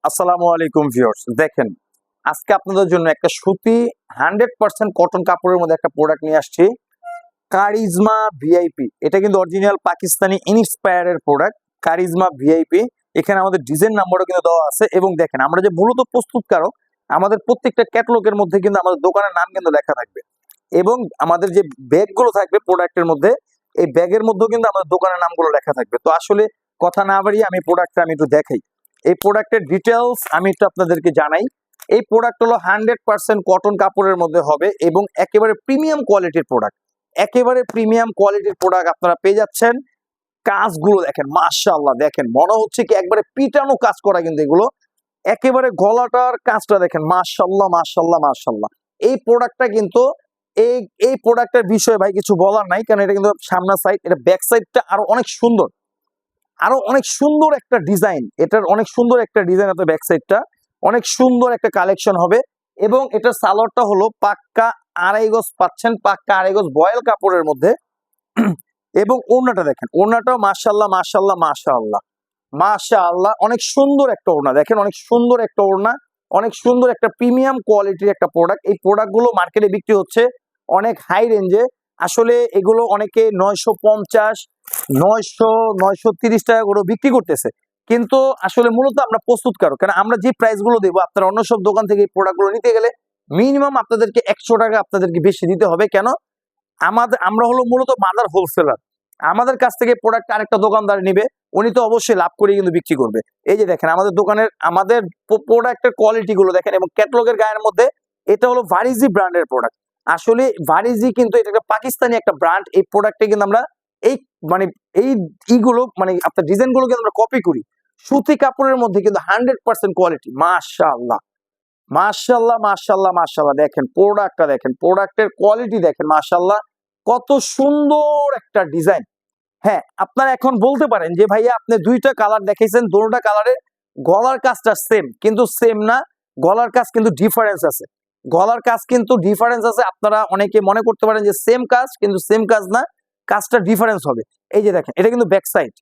আসসালামু আলাইকুম ভিউয়ার্স, দেখেন আজকে আপনাদের জন্য একটা সুতি 100% কটন কাপড়ের মধ্যে একটা প্রোডাক্ট নিয়ে আসছি। কারিজমা ভিআইপি, এটা কিন্তু অরিজিনাল পাকিস্তানি ইনস্পায়ারের প্রোডাক্ট। কারিজমা ভিআইপি, এখানে আমাদের ডিজাইন নাম্বারও কিন্তু দেওয়া আছে। এবং দেখেন আমরা যে মূলত প্রস্তুতকারক, আমাদের প্রত্যেকটা ক্যাটালগের মধ্যে কিন্তু আমাদের দোকানের নাম কিন্তু লেখা থাকবে। এবং আমাদের যে ব্যাগগুলো থাকবে প্রোডাক্টের মধ্যে, এই ব্যাগের মধ্যেও কিন্তু আমাদের দোকানের নামগুলো লেখা থাকবে। তো আসলে কথা না বাড়িয়ে আমি প্রোডাক্টটা একটু দেখাই। এই প্রোডাক্টের ডিটেলস আমি একটু আপনাদেরকে জানাই। এই প্রোডাক্ট হলো 100% কটন কাপড়ের মধ্যে হবে এবং একেবারে প্রিমিয়াম কোয়ালিটির প্রোডাক্ট। একেবারে প্রিমিয়াম কোয়ালিটির প্রোডাক্ট আপনারা পেয়ে যাচ্ছেন। কাজগুলো দেখেন, মাশাআল্লাহ, দেখেন মনে হচ্ছে কি একবারে পিটানো কাজ করা, কিন্তু এগুলো একেবারে গলাটার কাজটা দেখেন, মাশাআল্লাহ মাশাআল্লাহ মাশাআল্লাহ। এই প্রোডাক্টটা কিন্তু এই এই প্রোডাক্টের বিষয়ে ভাই কিছু বলার নাই, কারণ এটা কিন্তু সামনের সাইড, এটা ব্যাক সাইডটা আরো অনেক সুন্দর, আরো অনেক সুন্দর একটা ডিজাইন। এটার অনেক সুন্দর একটা ডিজাইন আছে, ব্যাক সাইডটা অনেক সুন্দর একটা কালেকশন হবে। এবং এটার সালোয়ারটা হলো পাক্কা 2.5 গজ পাচ্ছেন, পাক্কা 2.5 গজ বয়েল কাপড়ের মধ্যে। এবং ওড়নাটা দেখেন, ওড়নাটাও মাশাআল্লাহ মাশাআল্লাহ মাশাআল্লাহ মাশাআল্লাহ, অনেক সুন্দর একটা ওড়না দেখেন, অনেক সুন্দর একটা ওড়না, অনেক সুন্দর একটা প্রিমিয়াম কোয়ালিটির একটা প্রোডাক্ট। এই প্রোডাক্টগুলো মার্কেটে বিক্রি হচ্ছে অনেক হাই রেঞ্জে। আসলে এগুলো অনেকে 950, 930 টাকা করে বিক্রি করতেছে, কিন্তু আসলে মূলত আমরা প্রস্তুতকারক, কারণ আমরা যে প্রাইস গুলো দেবো, আপনারা অন্য সব দোকান থেকে এই প্রোডাক্টগুলো নিতে গেলে মিনিমাম আপনাদেরকে 100 টাকা আপনাদেরকে বেশি দিতে হবে। কেন? আমরা হলো মূলত মাদার হোলসেলার। আমাদের কাছ থেকে প্রোডাক্ট আরেকটা দোকানদার নিবে, উনি তো অবশ্যই লাভ করে কিন্তু বিক্রি করবে। এই যে দেখেন আমাদের দোকানের আমাদের প্রোডাক্টের কোয়ালিটি গুলো দেখেন, এবং ক্যাটালগের গায়ের মধ্যে এটা হলো ভারিজি ব্র্যান্ডের প্রোডাক্ট। আসলে ভারিজি কিন্তু এটা একটা পাকিস্তানি একটা ব্র্যান্ড। এই প্রোডাক্টে কিন্তু আমরা এই মানে এই ইগুলো মানে আপনার ডিজাইন গুলো কিন্তু আমরা কপি করি। সুতি কাপড়ের মধ্যে কিন্তু 100% কোয়ালিটি। মাশাআল্লাহ মাশাআল্লাহ মাশাআল্লাহ মাশাআল্লাহ, দেখেন প্রোডাক্টটা, দেখেন প্রোডাক্টের কোয়ালিটি দেখেন, মাশাআল্লাহ কত সুন্দর একটা ডিজাইন। হ্যাঁ, আপনারা এখন বলতে পারেন যে ভাইয়া আপনি দুইটা কালার দেখাইছেন, দুটোটা কালারে গলার কাজটা সেম, কিন্তু সেম না, গলার কাজ কিন্তু ডিফারেন্স আছে। গলার কাজ কিন্তু ডিফারেন্স আছে। আপনারা অনেকে মনে করতে পারেন যে সেম কাজ, কিন্তু সেম কাজ না, কাজটা ডিফারেন্স হবে। এই যে দেখেন, এটা কিন্তু ব্যাক সাইড,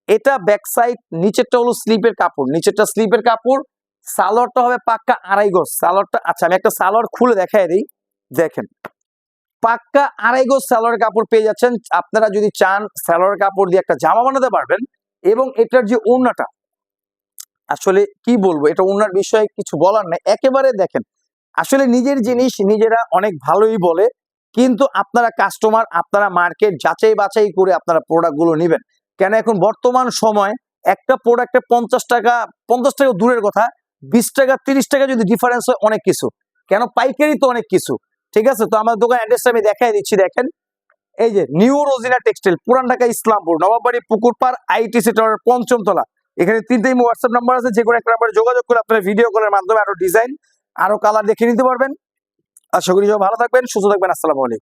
এটা ব্যাক সাইড, নিচেরটা হলো স্লিপের কাপড়, নিচেরটা স্লিপের কাপড়। সালোয়ারটা হবে পাক্কা 2.5 গজ সালোয়ারটা। আচ্ছা, আমি একটা সালোয়ার খুলে দেখাই দিই। দেখেন পাক্কা 2.5 গজ সালোয়ার কাপড় পেয়ে যাচ্ছেন। আপনারা যদি চান সালোয়ার কাপড় দিয়ে একটা জামা বানাতে পারবেন। এবং এটার যে ওড়নাটা, আসলে কি বলবো, এটা ওড়নার বিষয়ে কিছু বলার নাই, একেবারে দেখেন আসলে নিজের জিনিস নিজেরা অনেক ভালোই বলে, কিন্তু আপনারা কাস্টমার, আপনারা মার্কেট যাচাই বাছাই করে আপনারা প্রোডাক্ট গুলো নেবেন। কেন? এখন বর্তমান সময় একটা প্রোডাক্টে 50 টাকা, 50 টাকা দূরের কথা, 20 টাকা 30 টাকা যদি ডিফারেন্স হয় অনেক কিছু। কেন? পাইকারি তো অনেক কিছু। ঠিক আছে, তো আমার দোকান অ্যাড্রেসটা আমি দেখাই দিচ্ছি। দেখেন এই যে নিউ রোজিনা টেক্সটাইল, পুরান ঢাকা ইসলামপুর, নবাববাড়ি পুকুরপাড়, আইটিসি টাওয়ারের 5ম তলা। এখানে 3টেই হোয়াটসঅ্যাপ নাম্বার আছে, যে কোনো একটা নাম্বারে যোগাযোগ করে আপনারা ভিডিও কলের মাধ্যমে আরো ডিজাইন, আরো কালার দেখে নিতে পারবেন। আশা করি সবাই ভালো থাকবেন, সুস্থ থাকবেন। আসসালামু আলাইকুম।